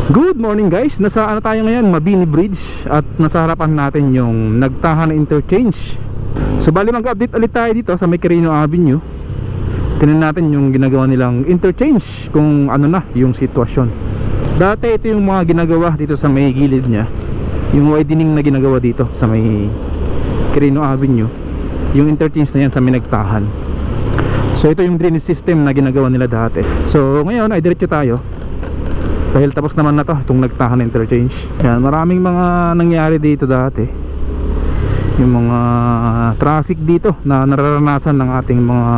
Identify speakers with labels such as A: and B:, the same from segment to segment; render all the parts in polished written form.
A: Good morning guys, nasa ano tayo ngayon, Mabini Bridge. At nasa harapan natin yung Nagtahan Interchange. So bali mag-update ulit tayo dito sa may Quirino Avenue. Tingnan natin yung ginagawa nilang interchange, kung ano na yung sitwasyon. Dati ito yung mga ginagawa dito sa may gilid nya, yung widening na ginagawa dito sa may Quirino Avenue. Yung interchange na yan sa may Nagtahan. So ito yung drainage system na ginagawa nila dati. So ngayon ay diretso tayo, dahil tapos naman na to itong Nagtahan Interchange. Yan, maraming mga nangyari dito dati. Yung mga traffic dito na nararanasan ng ating mga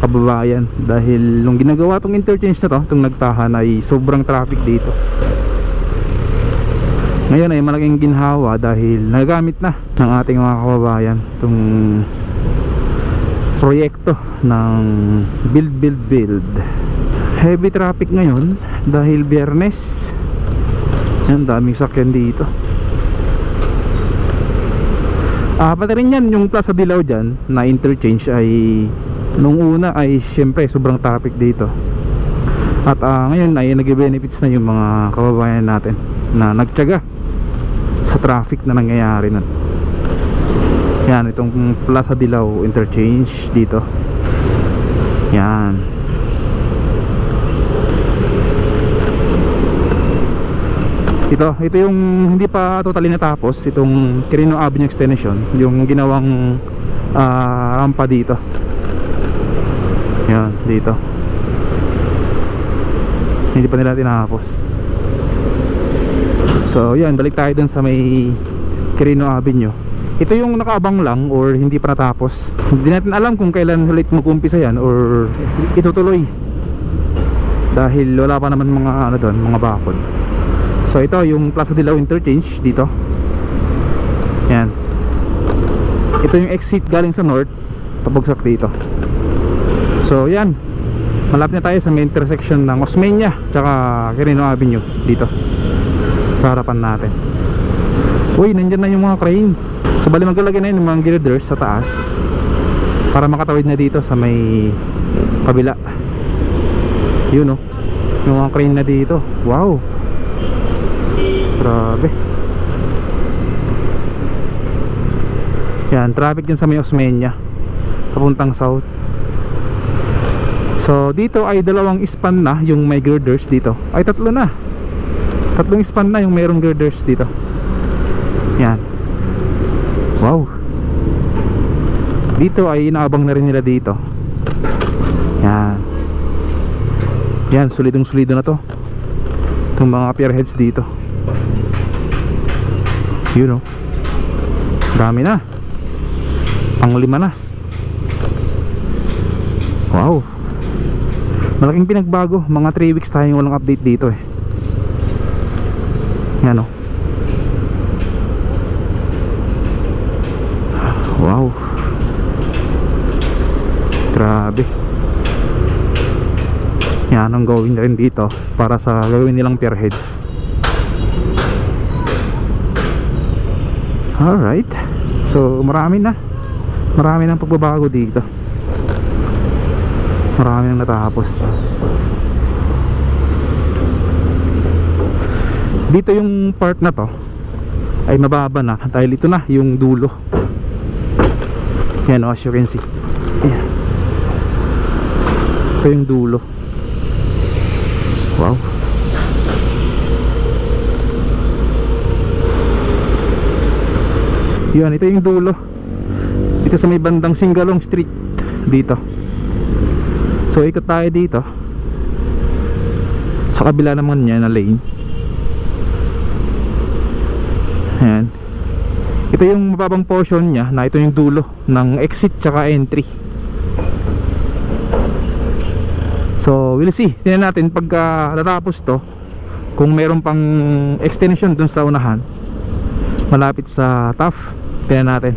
A: kababayan. Dahil nung ginagawa itong interchange na to, itong Nagtahan, ay sobrang traffic dito. Ngayon ay malaking ginhawa dahil nagagamit na ng ating mga kababayan itong proyekto ng build. Heavy traffic ngayon dahil Biyernes. Yan, daming sakyan dito. Pati rin yan yung plaza dilao dyan na interchange ay nung una ay syempre sobrang traffic dito. At ngayon ay nag-benefits na yung mga kababayan natin na nagtiyaga sa traffic na nangyayari nun. Yan, itong plaza dilao interchange dito. Yan. Ito yung hindi pa totally natapos, itong Quirino Ave extension, yung ginawang rampa dito. Yan, dito. Hindi pa nila tinapos. So, yan, balik tayo dun sa may Quirino Avenue. Ito yung nakaabang lang or hindi pa natapos. Hindi natin alam kung kailan ulit mag-umpisa yan or itutuloy. Dahil wala pa naman mga ano doon, mga bakod. So ito yung Plaza Dilao Interchange dito. Yan. Ito yung exit galing sa north, pabagsak dito. So yan, malapit na tayo sa may intersection ng Osmeña tsaka Quirino Avenue dito sa harapan natin. Uy, nandyan na yung mga crane. So bali maglalagay na yun yung mga girders sa taas para makatawid na dito sa may kabila. Yun, oh, yung mga crane na dito. Wow, grabe. Yan, traffic din sa may Osmeña papuntang south. So dito ay dalawang span na yung may girders dito. Ay tatlo na. Tatlong span na yung mayroong girders dito. Yan. Wow. Dito ay inaabang na rin nila dito. Yan. Yan, solidong-solido na to. Itong mga pierheads dito. Yun, oh. Dami na. Pang-5 na. Wow. Malaking pinagbago. Mga 3 weeks tayong walang update dito eh. Yan, oh. Wow. Grabe. Yan ang gawin na rin dito para sa gagawin nilang pierheads. Alright. So marami nang pagbabago dito. Marami nang natapos. Dito yung part na to ay mababa na dahil ito na yung dulo. Yan, as you can see. Ayan. Ito yung dulo. Wow. Yan, ito yung dulo. Dito sa may bandang Singalong Street dito. So ikot tayo dito. Sa kabila naman niya na lane. Ayan. Ito yung mababang portion niya na ito yung dulo ng exit tsaka entry. So we'll see. Tingnan natin pagka natapos to kung meron pang extension dun sa unahan malapit sa TAF. Tingnan natin.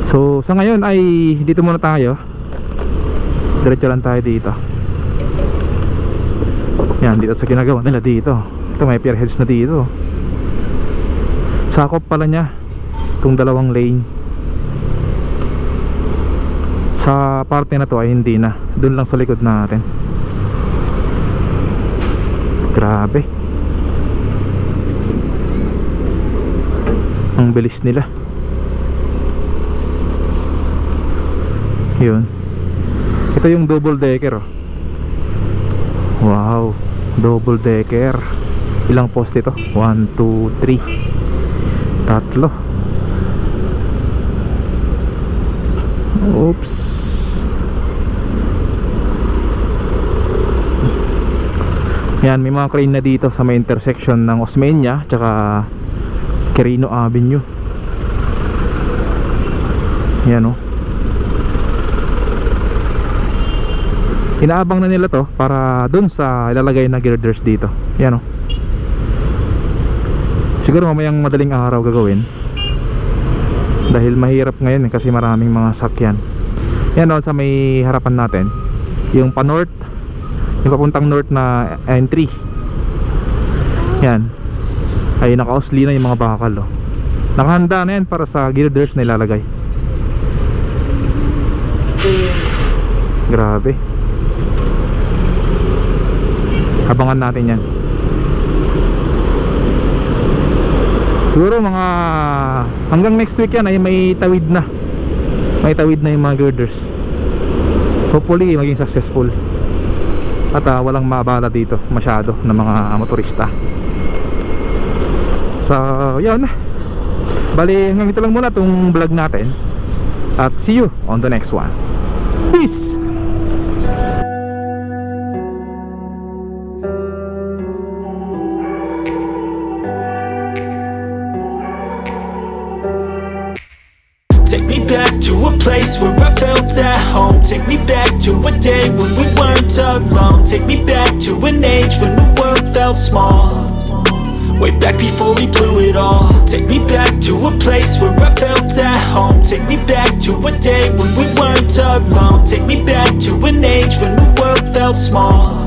A: So sa ngayon ay dito muna tayo. Diretso lang tayo dito. Yan, dito sa ginagawa nila dito. Ito may pierheads na dito. Sakop pala niya itong 2 lane. Sa parte na to ay hindi na Doon lang sa likod natin. Grabe. Ang bilis nila. Yun. Ito yung double decker, oh. Wow, double decker. Ilang poste ito? 1, 2, 3. Tatlo. Oops. Yan, may mga crane na dito sa may intersection ng Osmeña tsaka Quirino Avenue. Yan, oh. Inaabang na nila to para dun sa ilalagay na girders dito. Yan, oh. Siguro mamayang madaling araw gagawin, dahil mahirap ngayon kasi maraming mga sakyan. Yan, oh, sa may harapan natin, yung pa north, yung papuntang north na entry. Yan ay naka-osli na yung mga bakal, oh. Nakahanda na yan para sa girders na ilalagay. Grabe. Abangan natin yan. Siguro mga hanggang next week yan ay may tawid na. May tawid na yung mga girders. Hopefully maging successful. At walang mabala dito masyado ng mga motorista. So yun. Bali hanggang ito lang muna itong vlog natin. At see you on the next one. Peace!
B: Take me back to a place where I felt at home. Take me back to a day when we weren't alone. Take me back to an age when the world felt small. Way back before we blew it all. Take me back to a place where I felt at home. Take me back to a day when we weren't alone. Take me back to an age when the world felt small.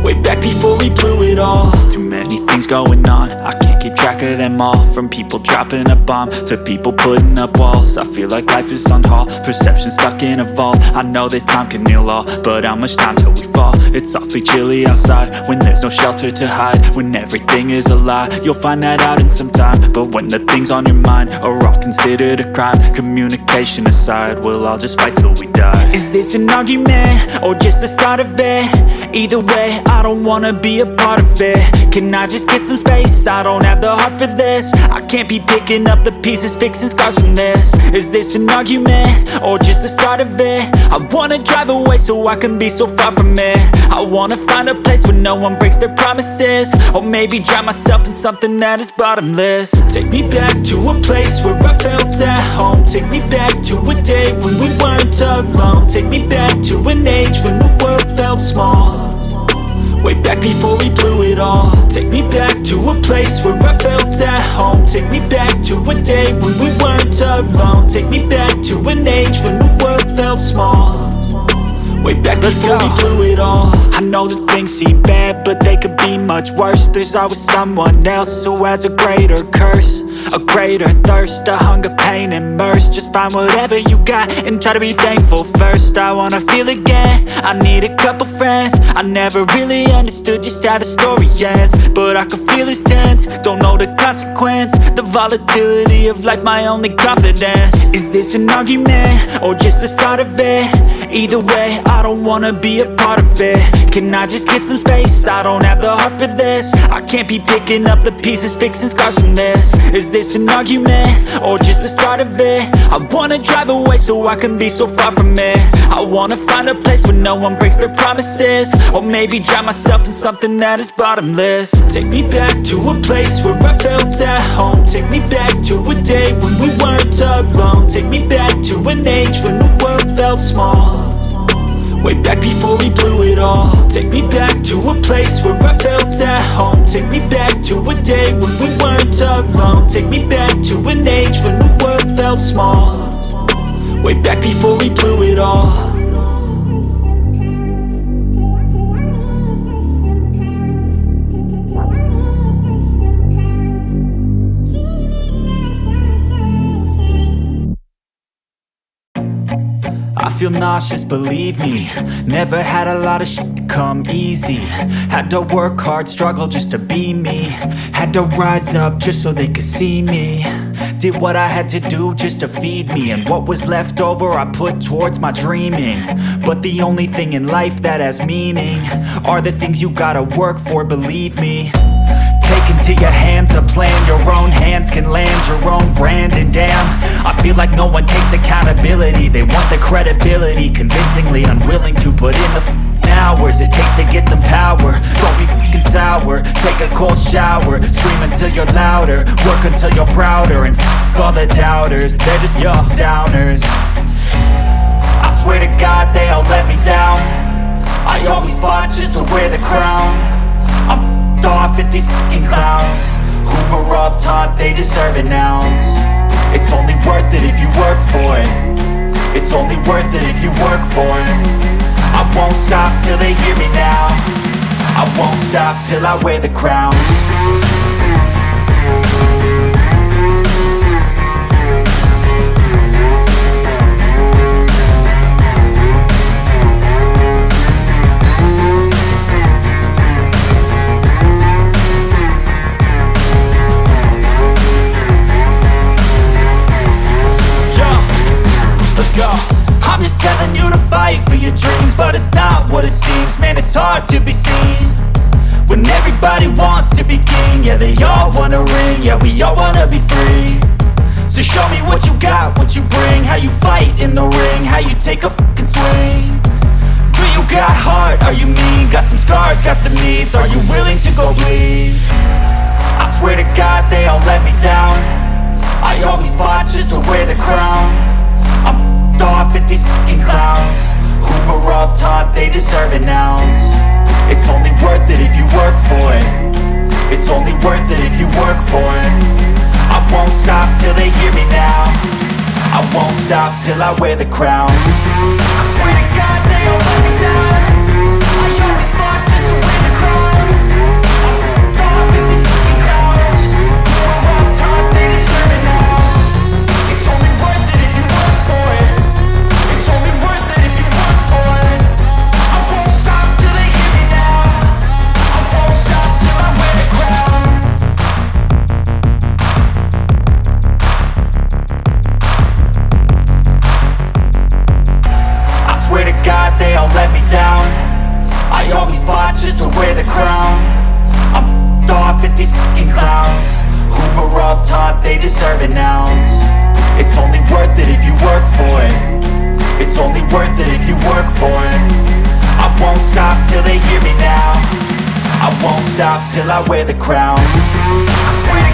B: Way back before we blew it all. Too many things going on, I can't keep track of them all. From people dropping a bomb to people putting up walls. I feel like life is on hold, perception stuck in a vault. I know that time can heal all, but how much time till we fall? It's awfully chilly outside, when there's no shelter to hide. When everything is a lie, you'll find that out in some time. But when the things on your mind are all considered a crime, communication aside, we'll all just fight till we die. Is this an argument, or just the start of it? Either way, I don't wanna be a part of it. Can I just get some space? I don't have the heart for this. I can't be picking up the pieces, fixing scars from this. Is this an argument, or just the start of it? I wanna drive away so I can be so far from it. I wanna find a place where no one breaks their promises. Or maybe drown myself in something that is bottomless. Take me back to a place where I felt at home. Take me back to a day when we weren't alone. Take me back to an age when the world felt small. Way back before we blew it all. Take me back to a place where I felt at home. Take me back to a day when we weren't alone. Take me back to an age when the world felt small. Way back before we blew it all. I know that things seem bad, but they could be much worse. There's always someone else who has a greater curse, a greater thirst, a hunger, pain, and mercy. Just find whatever you got and try to be thankful first. I wanna feel again, I need a couple friends. I never really understood just how the story ends, but I can feel it's tense, don't know the consequence. The volatility of life, my only confidence. Is this an argument, or just the start of it? Either way, I don't wanna be a part of it. Can I just get some space? I don't have the heart for this. I can't be picking up the pieces, fixing scars from this. Is this an argument, or just the start of it? I wanna drive away so I can be so far from it. I wanna find a place where no one breaks their promises. Or maybe drown myself in something that is bottomless. Take me back to a place where I felt at home. Take me back to a day when we weren't alone. Take me back to an age when the world felt small. Way back before we blew it all. Take me back to a place where I felt at home. Take me back to a day when we weren't alone. Take me back to an age when the world felt small. Way back before we blew it all. I feel nauseous, believe me. Never had a lot of shit come easy. Had to work hard, struggle just to be me. Had to rise up just so they could see me. Did what I had to do just to feed me, and what was left over I put towards my dreaming. But the only thing in life that has meaning are the things you gotta work for, believe me. Take into your hands a plan, your own hands can land your own brand. And damn, I feel like no one takes accountability. They want the credibility, convincingly unwilling to put in the hours it takes to get some power. Don't be f***ing sour, take a cold shower. Scream until you're louder, work until you're prouder. And f*** all the doubters, they're just your downers. I swear to God they all let me down. I always fought just to wear the crown. I'm off at these fucking clowns who were all taught they deserve an ounce. It's only worth it if you work for it. It's only worth it if you work for it. I won't stop till they hear me now. I won't stop till I wear the crown. I'm just telling you to fight for your dreams, but it's not what it seems. Man, it's hard to be seen when everybody wants to be king. Yeah, they all wanna ring, yeah, we all wanna be free. So show me what you got, what you bring, how you fight in the ring, how you take a fucking swing. Do you got heart, are you mean? Got some scars, got some needs, are you willing to go bleed? I swear to God they all let me down. I always fought just to wear the crown. I'm off at these fucking clowns who were all taught they deserve an ounce. It's only worth it if you work for it. It's only worth it if you work for it. I won't stop till they hear me now. I won't stop till I wear the crown. I swear to God they all let me down. I always fought just to wear the crown. I'm off at these fucking clowns who were all taught they deserve an ounce. It's only worth it if you work for it. It's only worth it if you work for it. I won't stop till they hear me now. I won't stop till I wear the crown. I swear to God they all let me down. I always fought just to wear the crown. I'm off at these fucking clowns who were all taught they deserve an ounce. It's only worth it if you work for it. It's only worth it if you work for it. I won't stop till they hear me now. I won't stop till I wear the crown. I swear to